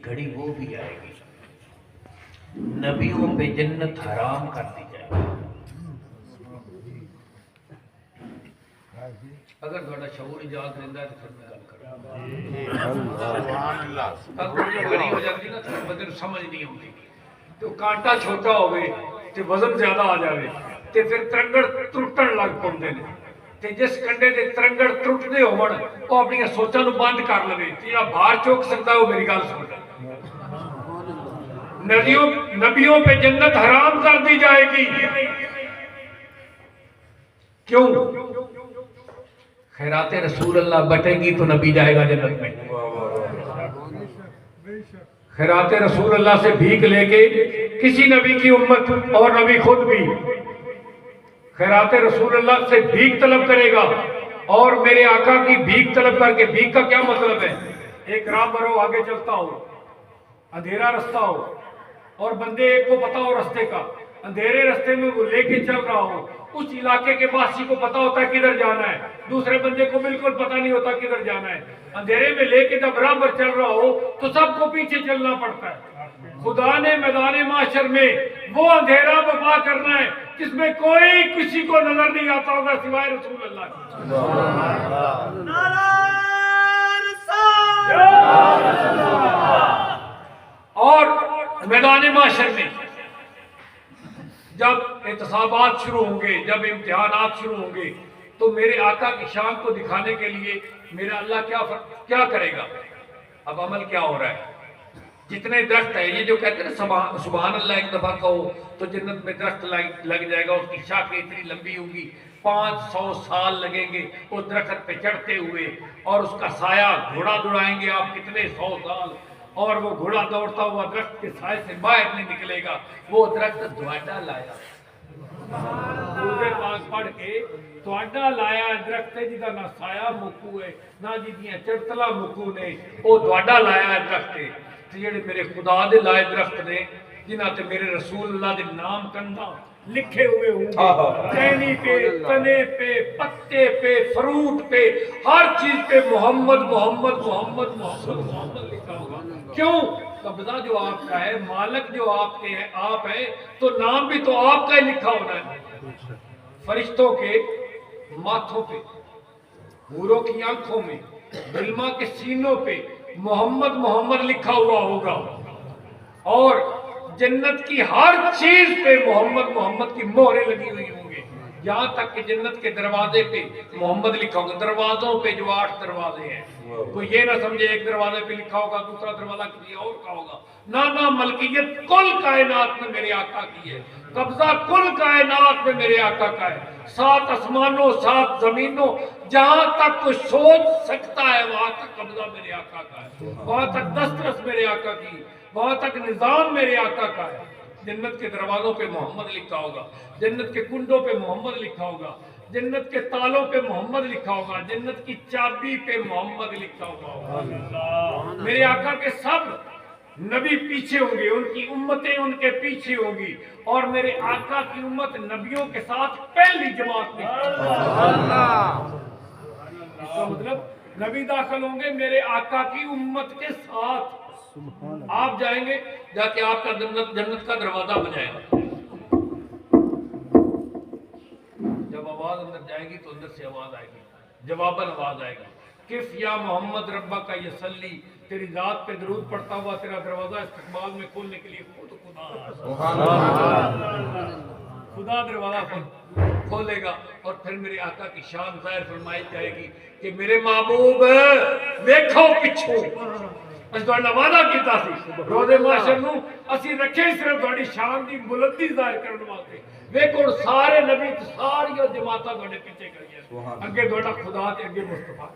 گھڑی وہ بھی آئے گی نبیوں پہ جنت حرام کر دی جائے گی۔ اگر تھوڑا شعور اجازت دینا ہے تو پھر میں گل کروں اگر گھڑی ہو جاتی نا تو بدن سمجھ نہیں ہوتی تو کانٹا چھوٹا ہوئے تو وزن زیادہ آ جائے تو پھر ترنگڑ ٹرٹن لگ پاؤندے نے تے جس کنڈے دے ترنگڑ ٹرٹدے ہون وہ اپنی سوچاں نو بند کر لوے جہاں باہر چوک سکتا ہے وہ میری گل سن نبیوں پہ جنت حرام کر دی جائے گی کیوں خیرات رسول اللہ بٹے گی تو نبی جائے گا جنت میں خیرات رسول اللہ سے بھیک لے کے کسی نبی کی امت اور نبی خود بھی خیرات رسول اللہ سے بھیک طلب کرے گا اور میرے آقا کی بھیک طلب کر کے بھیک کا کیا مطلب ہے ایک راہ پر ہو آگے چلتا ہو اندھیرا رستہ ہو اور بندے ایک کو پتا ہو رستے کا اندھیرے رستے میں وہ لے کے چل رہا ہو اس علاقے کے باسی کو پتا ہوتا ہے کدھر جانا ہے دوسرے بندے کو بالکل پتا نہیں ہوتا کدھر جانا ہے اندھیرے میں لے کے جب راہ پر چل رہا ہو تو سب کو پیچھے چلنا پڑتا ہے خدا نے میدان معاشر میں وہ اندھیرا برپا کرنا ہے جس میں کوئی کسی کو نظر نہیں آتا ہوگا سوائے رسول اللہ کی اور میدان معاشر میں جب احتسابات شروع ہوں گے جب امتحانات شروع ہوں گے تو میرے آقا کی شان کو دکھانے کے لیے میرا اللہ کیا کرے گا اب عمل کیا ہو رہا ہے جتنے درخت ہے یہ جو کہتے ہیں سبحان اللہ ایک دفعہ کہو تو جنت میں درخت لگ جائے گا اس کی شاخیں اتنی لمبی ہوں گی 500 سال لگیں گے وہ درخت پہ چڑھتے ہوئے اور اس کا سایہ گھوڑا دوڑائیں گے آپ کتنے 100 سال اور وہ گھوڑا دوڑتا ہوا درخت کے سائے سے باہر نہیں نکلے گا وہ درخت دواڈا لایا سورہ پاک پڑھ کے دواڈا لایا درخت ہے جدا نہ سایہ مکو ہے نہ جدیاں چڑتلا مکو نے وہ دواڈا لایا درخت ہے جڑے میرے خدا دے لائے درخت نے جنہاں تے میرے رسول اللہ دے نام کندا لکھے ہوئے ہوں گے ٹہنی پہ تنے پہ پتے پہ فروٹ پہ ہر چیز پہ محمد محمد محمد محمد محمد لکھا ہوگا کیوں قبضہ جو آپ کا ہے مالک جو آپ کے ہیں آپ ہیں تو نام بھی تو آپ کا ہی لکھا ہونا ہے فرشتوں کے ماتھوں پہ حوروں کی آنکھوں میں علماء کے سینوں پہ محمد محمد لکھا ہوا ہوگا اور جنت کی ہر چیز پہ محمد محمد کی مہریں لگی ہوئی ہوں گے یہاں تک کہ جنت کے دروازے پہ محمد لکھا ہوگا دروازوں پہ جو 8 دروازے ہیں کوئی یہ نہ سمجھے ایک دروازے پہ لکھا ہوگا دوسرا دروازہ کسی اور کا ہوگا نہ ملکیت کل کائنات میں میرے آقا کی ہے قبضہ کل کائنات میں میرے آقا کا ہے 7 آسمانوں 7 زمینوں جہاں تک کوئی سوچ سکتا ہے وہاں تک قبضہ میرے آقا کا ہے وہاں تک دسترس میرے آقا کی وہاں تک نظام میرے آقا کا ہے جنت کے دروازوں پہ محمد لکھا ہوگا جنت کے کنڈوں پہ محمد لکھا ہوگا جنت کے تالوں پہ محمد لکھا ہوگا جنت کی چابی پہ محمد لکھا ہوگا میرے آقا کے سب نبی پیچھے ہوں گے ان کی امتیں ان کے پیچھے ہوں گی اور میرے آقا کی امت نبیوں کے ساتھ پہلی جماعت میں اس کا مطلب نبی داخل ہوں گے میرے آقا کی امت کے ساتھ آپ جائیں گے جا کے آپ کا جنت کا دروازہ بجائے گا جب آواز اندر جائے گی تو اندر سے آواز آئے گی جواباً آواز آئے گی کف یا محمد ربا کا یسلی تیری ذات پہ درود پڑھتا ہوا تیرا دروازہ استقبال میں کھولنے کے لیے خدا دروازہ کھولے گا اور پھر میرے آقا کی شان ظاہر فرمائی جائے گی کہ میرے محبوب دیکھو پچھو اس دوڑنا وعدہ کیتا سی روزے معاشر نو اسی رکھے صرف دوڑی شان دی بلندی ظاہر کرنے واسطے ویکھو سارے نبی ساری جماعتاں دوڑے پیچھے کریے اگے دوڑا خدا تے اگے مصطفیٰ